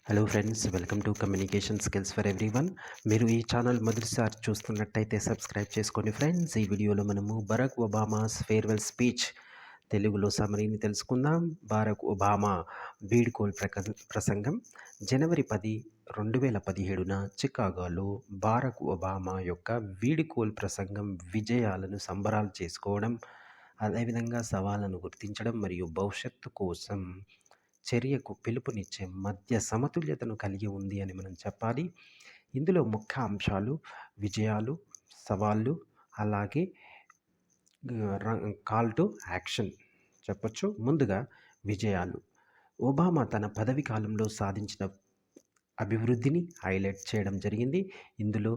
Hello friends, welcome to communication skills for everyone. మీరు ఈ channel మొదటిసారి చూస్తున్నట్టయితే సబ్స్క్రైబ్ చేసుకోండి ఫ్రెండ్స్. ఈ వీడియోలో మనము బరాక్ ఒబామాస్ ఫేర్వెల్ స్పీచ్ తెలుగులో సమరీని తెలుసుకుందాం. బరాక్ ఒబామా వీడ్కోల్ ప్రసంగం జనవరి 10, 2017న చికాగోలో బరాక్ ఒబామా యొక్క వీడ్కోల్ ప్రసంగం విజయాలను సంబరాలు చేసుకోవడం, అదేవిధంగా సవాళ్లను గుర్తించడం మరియు భవిష్యత్తు కోసం చర్యకు పిలుపునిచ్చే మధ్య సమతుల్యతను కలిగి ఉంది అని మనం చెప్పాలి. ఇందులో ముఖ్య అంశాలు విజయాలు, సవాళ్ళు, అలాగే కాల్ టు యాక్షన్ చెప్పొచ్చు. ముందుగా విజయాలు. ఒబామా తన పదవి కాలంలో సాధించిన అభివృద్ధిని హైలైట్ చేయడం జరిగింది. ఇందులో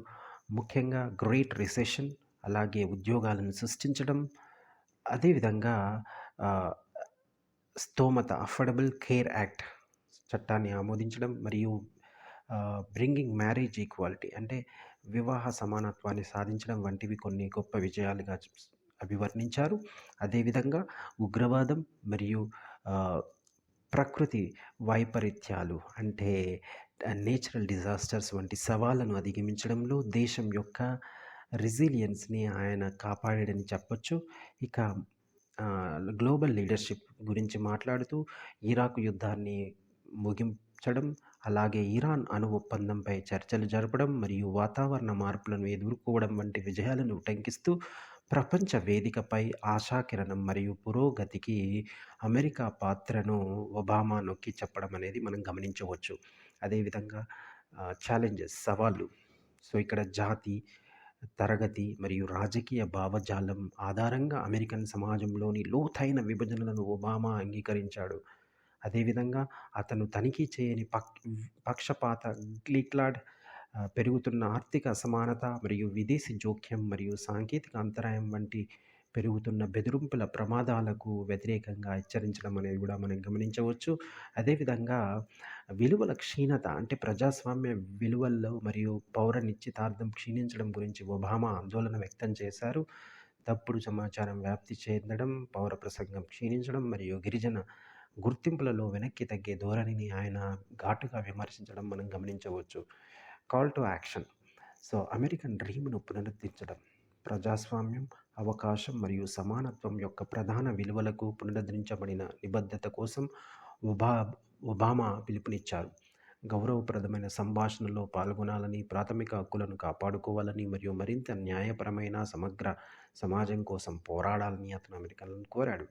ముఖ్యంగా గ్రేట్ రిసెషన్, అలాగే ఉద్యోగాలను సృష్టించడం, అదేవిధంగా స్తోమత అఫోర్డబుల్ కేర్ యాక్ట్ చట్టాన్ని ఆమోదించడం మరియు బ్రింగింగ్ మ్యారేజ్ ఈక్వాలిటీ అంటే వివాహ సమానత్వాన్ని సాధించడం వంటివి కొన్ని గొప్ప విజయాలుగా అభివర్ణించారు. అదేవిధంగా ఉగ్రవాదం మరియు ప్రకృతి వైపరీత్యాలు అంటే నేచురల్ డిజాస్టర్స్ వంటి సవాళ్లను అధిగమించడంలో దేశం యొక్క రెసిలియన్స్ని ఆయన కాపాడాడని చెప్పొచ్చు. ఇక గ్లోబల్ లీడర్షిప్ గురించి మాట్లాడుతూ ఇరాక్ యుద్ధాన్ని ముగించడం, అలాగే ఇరాన్ అణు ఒప్పందంపై చర్చలు జరపడం మరియు వాతావరణ మార్పులను ఎదుర్కోవడం వంటి విజయాలను ఉటంకిస్తూ ప్రపంచ వేదికపై ఆశాకిరణం మరియు పురోగతికి అమెరికా పాత్రను ఒబామా నొక్కి చెప్పడం అనేది మనం గమనించవచ్చు. అదేవిధంగా ఛాలెంజెస్, సవాళ్ళు. సో ఇక్కడ జాతి, తరగతి మరియు రాజకీయ భావజాలం ఆధారంగా అమెరికన్ సమాజంలోని లోతైన విభజనలను ఒబామా అంగీకరించాడు. అదేవిధంగా అతను తనిఖీ చేయని పక్షపాత గ్లీక్లాడ్, పెరుగుతున్న ఆర్థిక అసమానత మరియు విదేశీ జోక్యం మరియు సాంకేతిక అంతరాయం వంటి పెరుగుతున్న బెదిరింపుల ప్రమాదాలకు వ్యతిరేకంగా హెచ్చరించడం అనేది కూడా మనం గమనించవచ్చు. అదేవిధంగా విలువల క్షీణత అంటే ప్రజాస్వామ్య విలువల్లో మరియు పౌర నిశ్చితార్థం క్షీణించడం గురించి ఒబామా ఆందోళన వ్యక్తం చేశారు. తప్పుడు సమాచారం వ్యాప్తి చెందడం, పౌర ప్రసంగం క్షీణించడం మరియు గిరిజన గుర్తింపులలో వెనక్కి తగ్గే ధోరణిని ఆయన ఘాటుగా విమర్శించడం మనం గమనించవచ్చు. Call to action. So American డ్రీమ్ను పునరుద్ధరించడం, ప్రజాస్వామ్యం, అవకాశం మరియు సమానత్వం యొక్క ప్రధాన విలువలకు పునరుద్ధరించబడిన నిబద్ధత కోసం ఒబామా పిలుపునిచ్చారు. గౌరవప్రదమైన సంభాషణలో పాల్గొనాలని, ప్రాథమిక హక్కులను కాపాడుకోవాలని మరియు మరింత న్యాయపరమైన సమగ్ర సమాజం కోసం పోరాడాలని అతను అమెరికన్లను కోరాడు.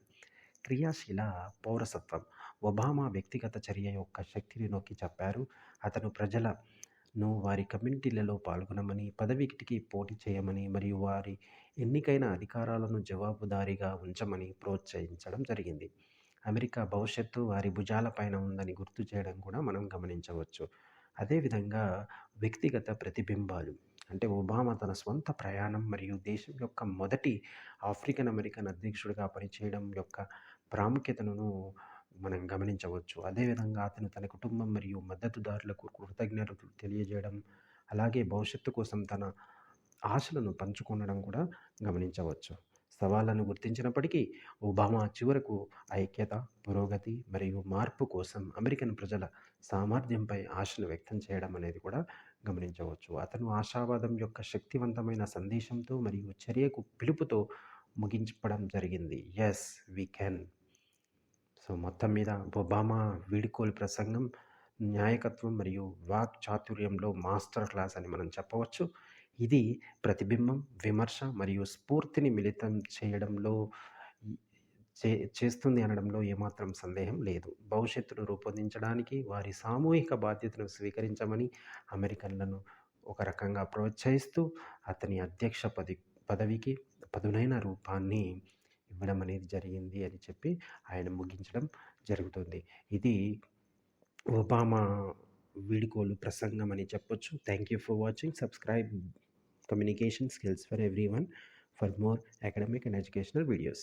క్రియాశీల పౌరసత్వం. ఒబామా వ్యక్తిగత చర్య యొక్క శక్తిని నొక్కి చెప్పారు. అతను ప్రజలను వారి కమ్యూనిటీలలో పాల్గొనమని, పదవికి పోటీ చేయమని మరియు వారి ఎన్నికైన అధికారాలను జవాబుదారీగా ఉంచమని ప్రోత్సహించడం జరిగింది. అమెరికా భవిష్యత్తు వారి భుజాలపైన ఉందని గుర్తు చేయడం కూడా మనం గమనించవచ్చు. అదేవిధంగా వ్యక్తిగత ప్రతిబింబాలు అంటే ఒబామా తన స్వంత ప్రయాణం మరియు దేశం యొక్క మొదటి ఆఫ్రికన్ అమెరికన్ అధ్యక్షుడిగా పనిచేయడం యొక్క ప్రాముఖ్యతను మనం గమనించవచ్చు. అదేవిధంగా అతను తన కుటుంబం మరియు మద్దతుదారులకు కృతజ్ఞతలు తెలియజేయడం, అలాగే భవిష్యత్తు కోసం తన ఆశలను పంచుకొనడం కూడా గమనించవచ్చు. సవాళ్లను గుర్తించినప్పటికీ ఒబామా చివరకు ఐక్యత, పురోగతి మరియు మార్పు కోసం అమెరికన్ ప్రజల సామర్థ్యంపై ఆశను వ్యక్తం చేయడం అనేది కూడా గమనించవచ్చు. అతను ఆశావాదం యొక్క శక్తివంతమైన సందేశంతో మరియు చర్యకు పిలుపుతో ముగించడం జరిగింది. Yes we can. సో మొత్తం మీద ఒబామా వీడ్కోలు ప్రసంగం న్యాయకత్వం మరియు వాక్ చాతుర్యంలో మాస్టర్ క్లాస్ అని మనం చెప్పవచ్చు. ఇది ప్రతిబింబం, విమర్శ మరియు స్ఫూర్తిని మిళితం చేయడంలో చేస్తుంది అనడంలో ఏమాత్రం సందేహం లేదు. భవిష్యత్తును రూపొందించడానికి వారి సామూహిక బాధ్యతను స్వీకరించమని అమెరికన్లను ఒక రకంగా ప్రోత్సహిస్తూ అతని అధ్యక్ష పదవికి పదునైన రూపాన్ని ఇవ్వడం అనేది జరిగింది అని చెప్పి ఆయన ముగించడం జరుగుతుంది. ఇది ఒబామా వీడ్కోలు ప్రసంగం అని చెప్పొచ్చు. Thank you for watching. Subscribe communication skills for everyone for more academic and educational videos.